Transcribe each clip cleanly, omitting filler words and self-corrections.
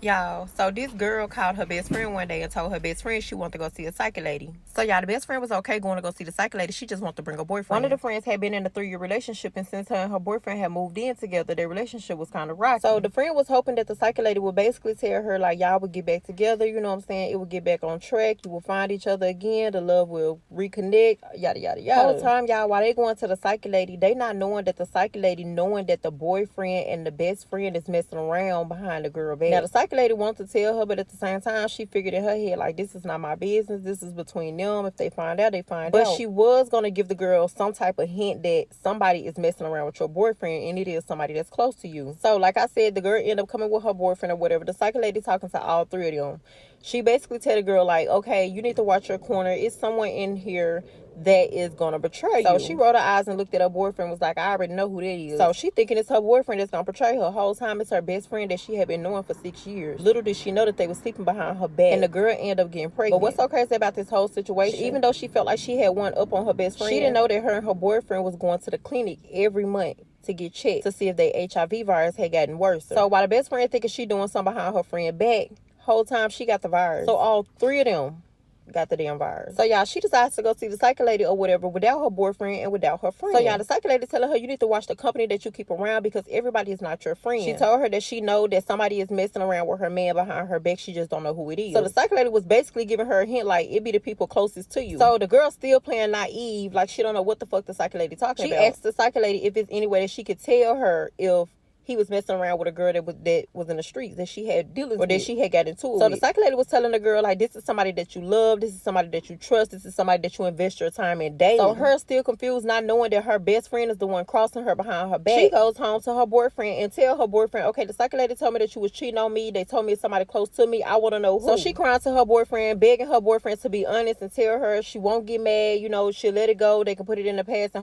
Y'all, so this girl called her best friend one day and told her best friend she wanted to go see a psychic lady. So y'all, the best friend was okay going to go see the psychic lady. She just wanted to bring her boyfriend. One of the friends had been in a 3-year relationship, and since her and her boyfriend had moved in together, their relationship was kind of rocky. So the friend was hoping that the psychic lady would basically tell her, like, y'all would get back together, you know what I'm saying? It would get back on track. You will find each other again. The love will reconnect, yada, yada, yada. The whole time, y'all, while they going to the psychic lady, they not knowing that the psychic lady knowing that the boyfriend and the best friend is messing around behind the girl back. Now, the psychic lady wants to tell her, but at the same time, she figured in her head, like, this is not my business. This is between them. If they find out, they find out. But she was going to give the girl some type of hint that somebody is messing around with your boyfriend, and it is somebody that's close to you. So, like I said, the girl ended up coming with her boyfriend or whatever. The psychic lady talking to all three of them. She basically tell the girl, like, okay, you need to watch your corner. It's someone in here that is gonna betray you. So she rolled her eyes and looked at her boyfriend, was like, I already know who that is. So she thinking it's her boyfriend that's gonna betray her. Whole time it's her best friend that she had been knowing for 6 years. Little did she know that they was sleeping behind her back, and the girl ended up getting pregnant. But what's so crazy about this whole situation, even though she felt like she had one up on her best friend, she didn't know that her and her boyfriend was going to the clinic every month to get checked to see if their HIV virus had gotten worse. So while the best friend thinking she doing something behind her friend back, whole time she got the virus. So all three of them got the damn virus. So y'all, she decides to go see the psychic lady or whatever without her boyfriend and without her friend. So y'all, the psychic lady telling her, you need to watch the company that you keep around because everybody is not your friend. She told her that she know that somebody is messing around with her man behind her back. She just don't know who it is. So the psychic lady was basically giving her a hint, like, it be the people closest to you. So the girl still playing naive, like she don't know what the fuck the psychic lady talking about. She asked the psychic lady if it's any way that she could tell her if he was messing around with a girl that was in the streets that she had dealings with, or that she had got into it. So the psychic lady was telling the girl, like, this is somebody that you love, this is somebody that you trust, this is somebody that you invest your time in daily. So her still confused, not knowing that her best friend is the one crossing her behind her back. She goes home to her boyfriend and tell her boyfriend, okay, the psychic lady told me that you was cheating on me. They told me it's somebody close to me. I want to know who. So she crying to her boyfriend, begging her boyfriend to be honest and tell her she won't get mad. You know, she'll let it go. They can put it in the past.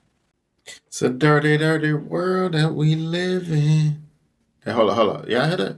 It's a dirty, dirty world that we live in. Hey, hold on, hold on. Y'all hear that?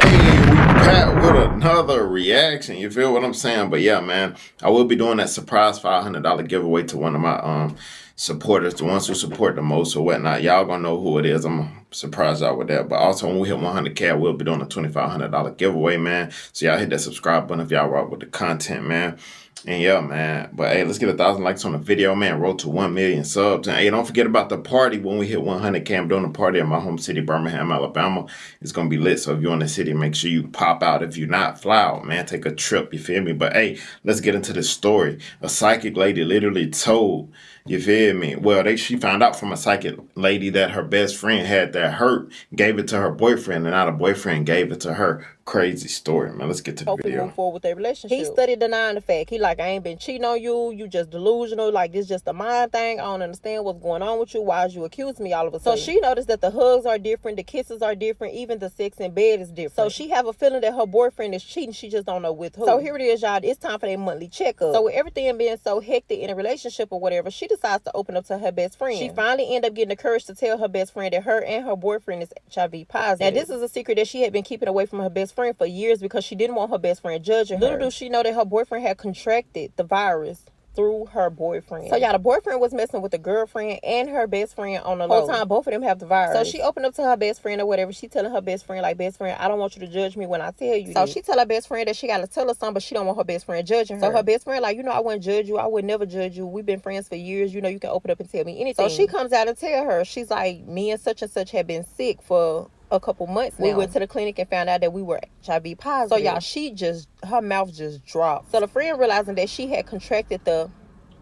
Hey, we back with another reaction. You feel what I'm saying? But yeah, man, I will be doing that surprise $500 giveaway to one of my supporters, the ones who support the most or whatnot. Y'all gonna know who it is. I'm gonna surprise y'all with that. But also, when we hit 100K, I will be doing a $2,500 giveaway, man. So y'all hit that subscribe button if y'all rock with the content, man. And yeah, man. But hey, let's get 1,000 likes on the video, man. Roll to 1 million subs. And hey, don't forget about the party when we hit 100K. I'm doing a party in my home city, Birmingham, Alabama. It's gonna be lit. So if you're in the city, make sure you pop out. If you're not, fly out, man. Take a trip. You feel me? But hey, let's get into this story. A psychic lady literally told, you feel me? Well, she found out from a psychic lady that her best friend had that hurt, gave it to her boyfriend, and now the boyfriend gave it to her. Crazy story, man. Let's get to the hopefully video. move forward with their relationship. He studied denying the fact. He like, I ain't been cheating on you. You just delusional. Like, this just a mind thing. I don't understand what's going on with you. Why is you accusing me all of a sudden? So she noticed that the hugs are different. The kisses are different. Even the sex in bed is different. So she have a feeling that her boyfriend is cheating. She just don't know with who. So here it is, y'all. It's time for their monthly checkup. So with everything being so hectic in a relationship or whatever, she decides to open up to her best friend. She finally ended up getting the courage to tell her best friend that her and her boyfriend is HIV positive. Now, this is a secret that she had been keeping away from her best friend for years because she didn't want her best friend judging her. Little do she know that her boyfriend had contracted the virus through her boyfriend. So y'all, the boyfriend was messing with the girlfriend and her best friend on the low. Whole time both of them have the virus. So she opened up to her best friend or whatever. She telling her best friend, like, best friend, I don't want you to judge me when I tell you so this. She tell her best friend that she gotta tell her something, but she don't want her best friend judging her. So her best friend like, you know, I wouldn't judge you. I would never judge you. We've been friends for years. You know, you can open up and tell me anything. So she comes out and tell her, she's like, me and such have been sick for a couple months now. We went to the clinic and found out that we were HIV positive. So y'all, her mouth just dropped. So the friend realizing that she had contracted the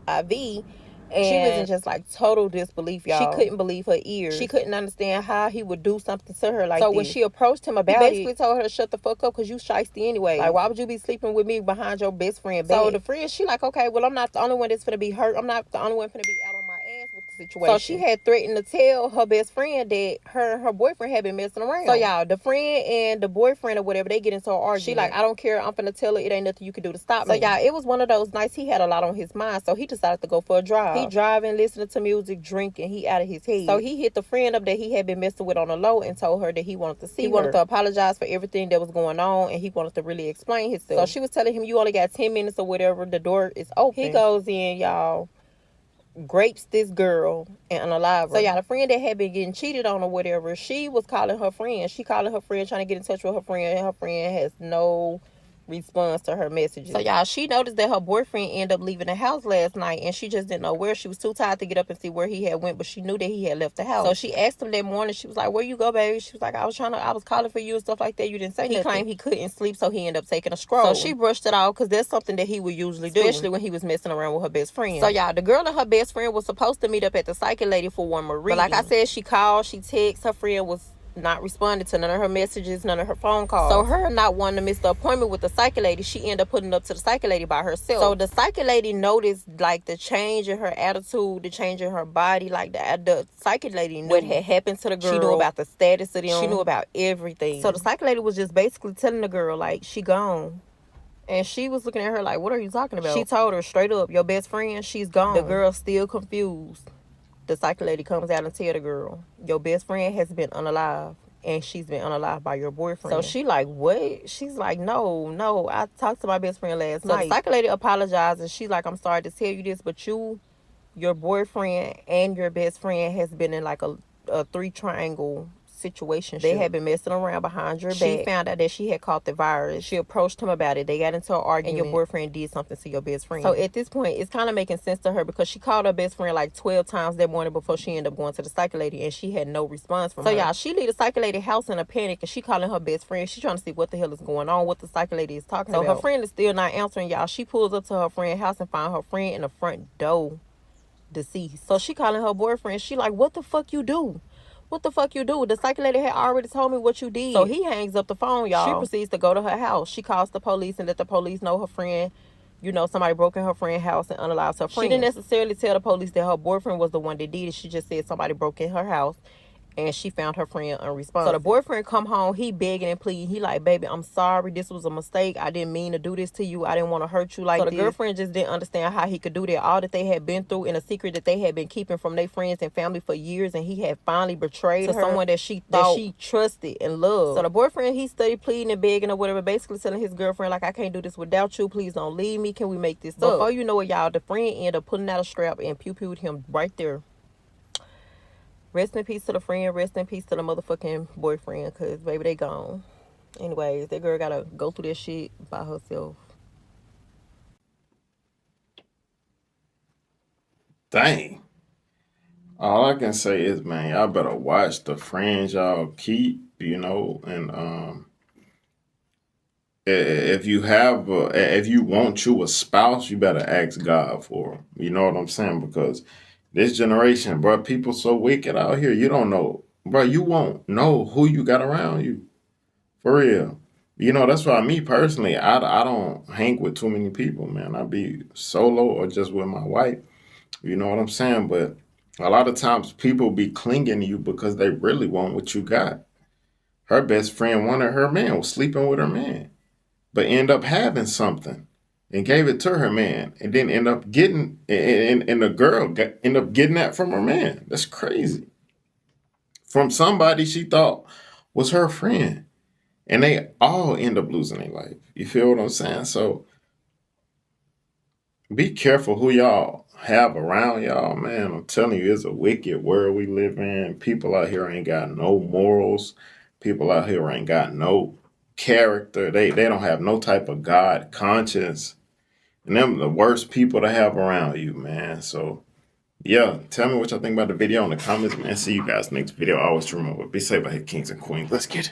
IV, and she was in just like total disbelief, y'all. She couldn't believe her ears. She couldn't understand how he would do something to her like this. So when she approached him about it, he basically told her to shut the fuck up because you shiesty anyway. Like, why would you be sleeping with me behind your best friend back? So the friend, she like, okay, well, I'm not the only one that's finna be hurt. I'm not the only one finna be out on my ass with situation. So she had threatened to tell her best friend that her and her boyfriend had been messing around. So y'all, the friend and the boyfriend or whatever, they get into an argument. She like, I don't care, I'm finna tell her it ain't nothing you can do to stop me. So y'all, it was one of those nights he had a lot on his mind, so he decided to go for a drive. He driving, listening to music, drinking, he out of his head. So he hit the friend up that he had been messing with on the low and told her that he wanted to see her. He wanted to apologize for everything that was going on, and he wanted to really explain himself. So she was telling him, you only got 10 minutes or whatever, the door is open. He goes in, y'all, grapes this girl and unalive her. So y'all, the friend that had been getting cheated on or whatever, she was calling her friend. She calling her friend, trying to get in touch with her friend, and her friend has no response to her messages. So y'all, she noticed that her boyfriend ended up leaving the house last night, and she just didn't know where. She was too tired to get up and see where he had went, but she knew that he had left the house. So she asked him that morning, she was like, where you go, baby? She was like, I was calling for you and stuff like that. You didn't say nothing. He claimed he couldn't sleep, so he ended up taking a stroll. So she brushed it off, because that's something that he would usually do, especially when he was messing around with her best friend. So y'all, the girl and her best friend was supposed to meet up at the psychic lady for one more reading. But like I said, she called, she texted, her friend was not responding to none of her messages, none of her phone calls. So her not wanting to miss the appointment with the psychic lady, she ended up putting up to the psychic lady by herself. So the psychic lady noticed like the change in her attitude, the change in her body. Like the psychic lady knew what had happened to the girl. She knew about the status of them. She knew about everything. So the psychic lady was just basically telling the girl like, she gone. And she was looking at her like, what are you talking about? She told her straight up, your best friend, she's gone. The girl's still confused. The psychic lady comes out and tell the girl, your best friend has been unalive, and she's been unalive by your boyfriend. So she like, what? She's like, no, I talked to my best friend last night. So the psychic lady apologizes. She's like, I'm sorry to tell you this, but your boyfriend and your best friend has been in like a three-triangle situation. They had been messing around behind your back. She found out that she had caught the virus. She approached him about it. They got into an argument, and your boyfriend did something to your best friend. So at this point, it's kind of making sense to her, because she called her best friend like 12 times that morning before she ended up going to the psychic lady, and she had no response from her. So y'all, she leave the psychic lady house in a panic, and she calling her best friend. She trying to see what the hell is going on, what the psychic lady is talking about. So her friend is still not answering, y'all. She pulls up to her friend's house and find her friend in the front door deceased. So she calling her boyfriend. She like, what the fuck you do? What the fuck you do? The psychic lady had already told me what you did. So he hangs up the phone, y'all. She proceeds to go to her house. She calls the police and let the police know her friend, somebody broke in her friend's house and unalived her friend. She didn't necessarily tell the police that her boyfriend was the one that did it. She just said somebody broke in her house, and she found her friend unresponsive. So the boyfriend come home, he begging and pleading. He like, baby, I'm sorry. This was a mistake. I didn't mean to do this to you. I didn't want to hurt you like this. So the girlfriend just didn't understand how he could do that. All that they had been through, in a secret that they had been keeping from their friends and family for years, and he had finally betrayed her to someone that she thought that she trusted and loved. So the boyfriend, he studied pleading and begging or whatever, basically telling his girlfriend like, I can't do this without you. Please don't leave me. Can we make this up? Before you know it, y'all, the friend ended up pulling out a strap and pew-pewed him right there. Rest in peace to the friend. Rest in peace to the motherfucking boyfriend, because, baby, they gone. Anyways, that girl got to go through that shit by herself. Dang. All I can say is, man, y'all better watch the friends y'all keep, and if you want you a spouse, you better ask God for them. You know what I'm saying? Because this generation, bro, people so wicked out here. You don't know, bro. You won't know who you got around you, for real. That's why me personally, I don't hang with too many people, man. I be solo or just with my wife. You know what I'm saying? But a lot of times people be clinging to you because they really want what you got. Her best friend wanted her man, was sleeping with her man, but end up having something and gave it to her man, and then end up getting, and the girl end up getting that from her man. That's crazy. From somebody she thought was her friend. And they all end up losing their life. You feel what I'm saying? So be careful who y'all have around y'all, man. I'm telling you, it's a wicked world we live in. People out here ain't got no morals. People out here ain't got no character. They don't have no type of God conscience. And them the worst people to have around you, man. So, yeah, tell me what y'all think about the video in the comments, man. See you guys next video. Always remember, be safe out here, kings and queens. Let's get it.